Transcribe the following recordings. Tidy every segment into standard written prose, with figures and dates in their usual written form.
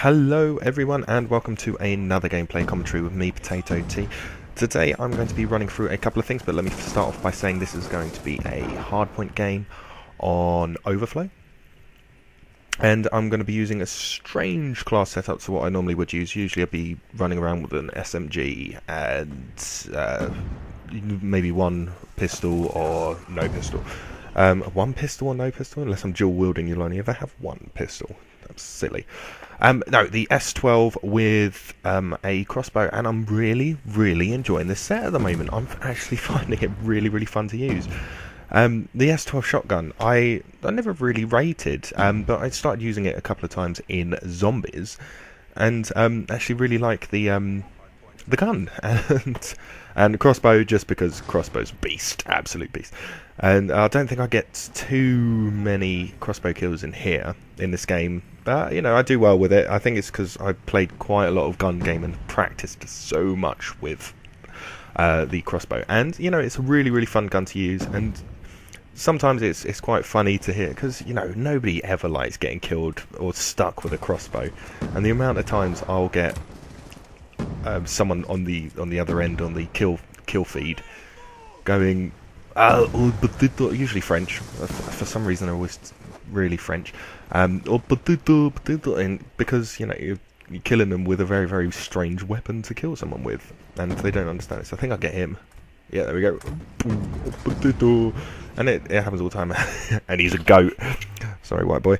Hello everyone and welcome to another gameplay commentary with me, Potato T. Today I'm going to be running through a couple of things, but let me start off by saying this is going to be a hardpoint game on Overflow. And I'm going to be using a strange class setup to what I normally would use. Usually I'd be running around with an SMG and maybe one pistol or no pistol. One pistol or no pistol, unless I'm dual wielding, you'll only ever have one pistol. That's silly. No, the S12 with a crossbow, and I'm really enjoying this set at the moment. I'm actually finding it really fun to use. The S12 shotgun, I never really rated, but I started using it a couple of times in zombies, and actually really like the gun and crossbow, just because crossbow's beast, absolute beast. And I don't think I get too many crossbow kills in this game, but you know, I do well with it. I think it's because I played quite a lot of gun game and practiced so much with the crossbow, and you know, it's a really fun gun to use. And sometimes it's quite funny to hear, because you know, nobody ever likes getting killed or stuck with a crossbow, and the amount of times I'll get someone on the other end on the kill feed going, usually French. For some reason, they're always really French. Because you know, you're killing them with a very strange weapon to kill someone with, and they don't understand it. So I think I get him. Yeah, there we go. And it happens all the time. And he's a goat. Sorry, white boy.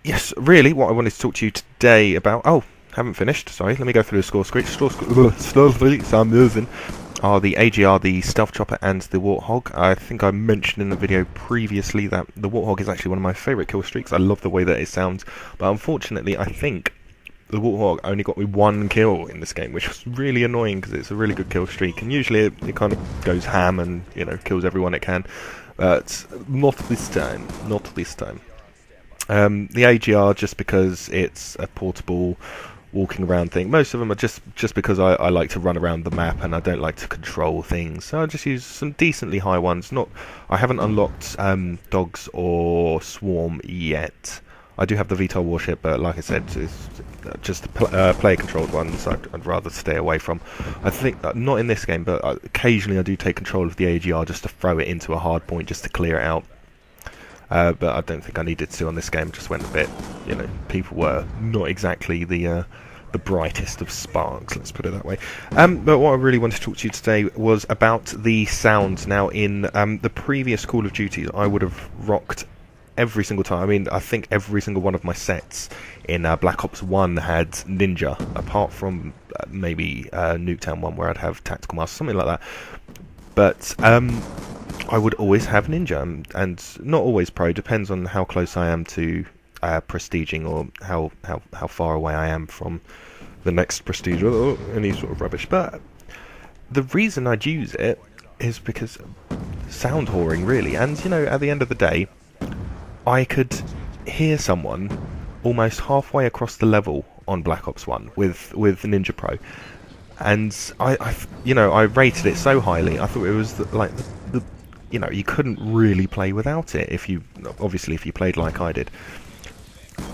Yes, really, what I wanted to talk to you today about. Oh, haven't finished. Sorry, let me go through the score screen. So I'm moving. Are the AGR, the Stealth Chopper, and the Warthog. I think I mentioned in the video previously that the Warthog is actually one of my favourite kill streaks. I love the way that it sounds, but unfortunately I think the Warthog only got me one kill in this game, which was really annoying because it's a really good kill streak, and usually it kind of goes ham and, you know, kills everyone it can, but not this time. The AGR, just because it's a portable walking around thing. Most of them are just because I like to run around the map and I don't like to control things, so I just use some decently high ones. I haven't unlocked dogs or swarm yet. I do have the VTOL warship, but like I said, it's just player controlled ones I'd rather stay away from. I think not in this game, but occasionally I do take control of the AGR just to throw it into a hard point just to clear it out. But I don't think I needed to on this game. Just went a bit, you know, people were not exactly the brightest of sparks, let's put it that way. But what I really wanted to talk to you today was about the sound. Now, in the previous Call of Duty, I would have rocked every single time. I mean, I think every single one of my sets in Black Ops 1 had Ninja, apart from maybe Nuketown 1, where I'd have Tactical Master, something like that. But I would always have Ninja, and not always Pro, depends on how close I am to prestiging, or how far away I am from the next prestige, or any sort of rubbish. But the reason I'd use it is because sound whoring, really. And you know, at the end of the day, I could hear someone almost halfway across the level on Black Ops 1 with Ninja Pro, and I rated it so highly. I thought it was you know, you couldn't really play without it if you played like I did,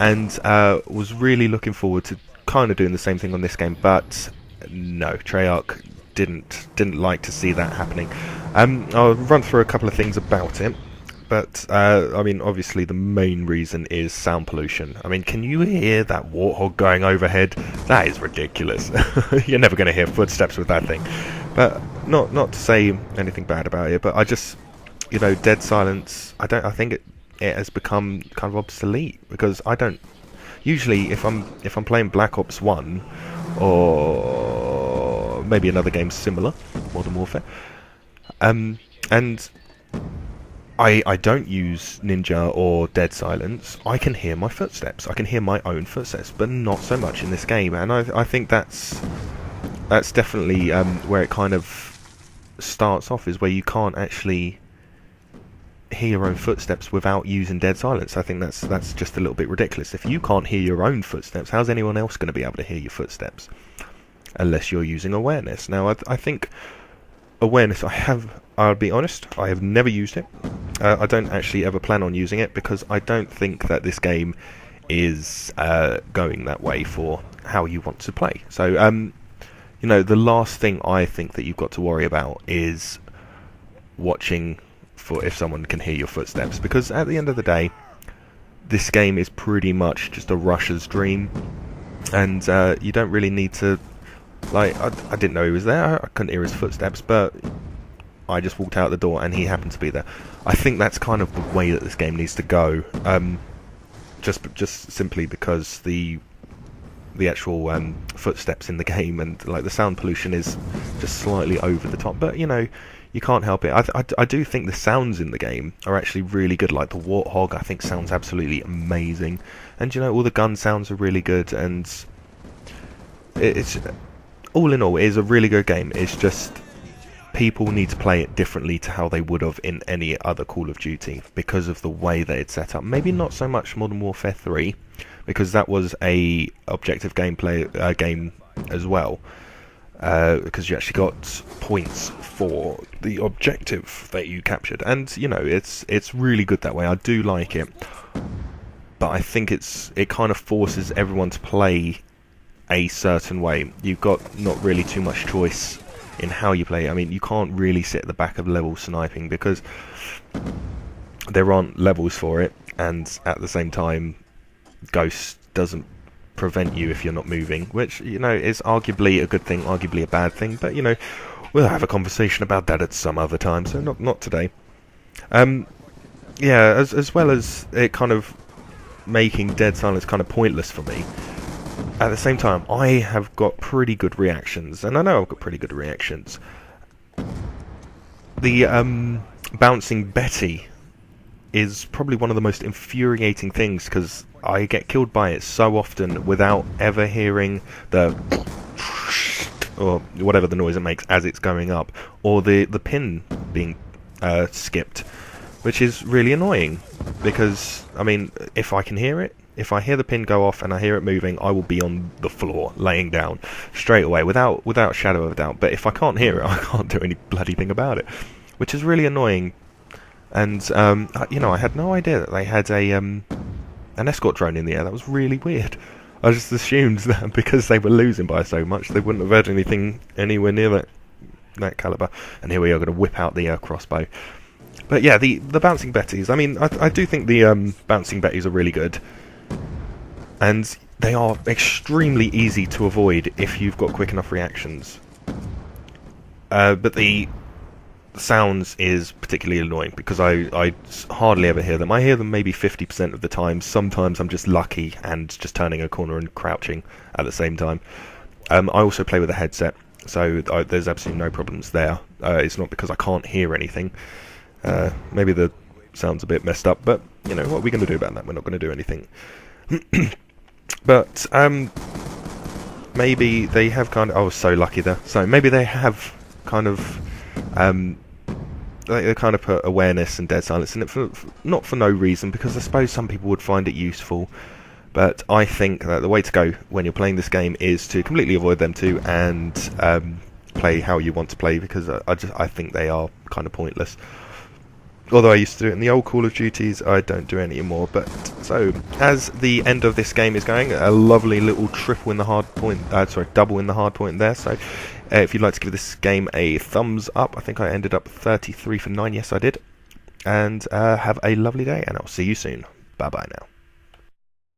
and was really looking forward to kind of doing the same thing on this game. But no, Treyarch didn't like to see that happening. I'll run through a couple of things about it, but I mean, obviously the main reason is sound pollution. I mean, can you hear that Warthog going overhead? That is ridiculous. You're never going to hear footsteps with that thing. But not to say anything bad about it, but I just, you know, dead silence, I think it has become kind of obsolete, because I don't usually, if I'm playing Black Ops 1 or maybe another game similar, Modern Warfare, and I don't use Ninja or dead silence, I can hear my footsteps. I can hear my own footsteps, but not so much in this game. And I think that's definitely where it kind of starts off, is where you can't actually hear your own footsteps without using dead silence. I think that's just a little bit ridiculous. If you can't hear your own footsteps, how's anyone else going to be able to hear your footsteps? Unless you're using awareness. Now, I think awareness, I'll be honest, I have never used it. I don't actually ever plan on using it, because I don't think that this game is going that way for how you want to play. So, you know, the last thing I think that you've got to worry about is watching for if someone can hear your footsteps, because at the end of the day, this game is pretty much just a rusher's dream, and you don't really need to, like, I didn't know he was there, I couldn't hear his footsteps, but I just walked out the door and he happened to be there. I think that's kind of the way that this game needs to go, just simply because the actual footsteps in the game and like the sound pollution is just slightly over the top, but you know, you can't help it. I do think the sounds in the game are actually really good. Like the warthog, I think sounds absolutely amazing, and you know, all the gun sounds are really good, and it's all in all, it is a really good game. It's just people need to play it differently to how they would have in any other Call of Duty because of the way that it's set up. Maybe not so much Modern Warfare 3, because that was a objective gameplay game as well, because you actually got points for the objective that you captured, and you know, it's really good that way. I do like it, but I think it kind of forces everyone to play a certain way. You've got not really too much choice in how you play. I mean, you can't really sit at the back of level sniping because there aren't levels for it, and at the same time, Ghost doesn't prevent you if you're not moving, which, you know, is arguably a good thing, arguably a bad thing, but you know, we'll have a conversation about that at some other time, so not today. Yeah, as well as it kind of making Dead Silence kind of pointless for me, at the same time, I have got pretty good reactions, and I know I've got pretty good reactions. The bouncing Betty is probably one of the most infuriating things, because I get killed by it so often without ever hearing the or whatever the noise it makes as it's going up, or the pin being skipped, which is really annoying, because I mean, if I can hear it, if I hear the pin go off and I hear it moving, I will be on the floor, laying down, straight away, without a shadow of a doubt. But if I can't hear it, I can't do any bloody thing about it, which is really annoying. And, you know, I had no idea that they had an escort drone in the air. That was really weird. I just assumed that because they were losing by so much, they wouldn't have had anything anywhere near that caliber. And here we are going to whip out the crossbow. But yeah, the bouncing Bettys, I mean, I do think the bouncing Bettys are really good. And they are extremely easy to avoid if you've got quick enough reactions. But the sounds is particularly annoying, because I hardly ever hear them. I hear them maybe 50% of the time. Sometimes I'm just lucky and just turning a corner and crouching at the same time. I also play with a headset, so there's absolutely no problems there. It's not because I can't hear anything. Maybe the sound's a bit messed up, but you know, what are we going to do about that? We're not going to do anything. But maybe they have kind of... I was so lucky there. So maybe they have kind of... they kind of put awareness and Dead Silence in it, not for no reason, because I suppose some people would find it useful. But I think that the way to go when you're playing this game is to completely avoid them two and play how you want to play, because I think they are kind of pointless. Although I used to do it in the old Call of Duties, I don't do it anymore. But so, as the end of this game is going, a lovely little double in the hard point there. So, if you'd like to give this game a thumbs up, I think I ended up 33 for 9. Yes, I did. And have a lovely day, and I'll see you soon. Bye bye now.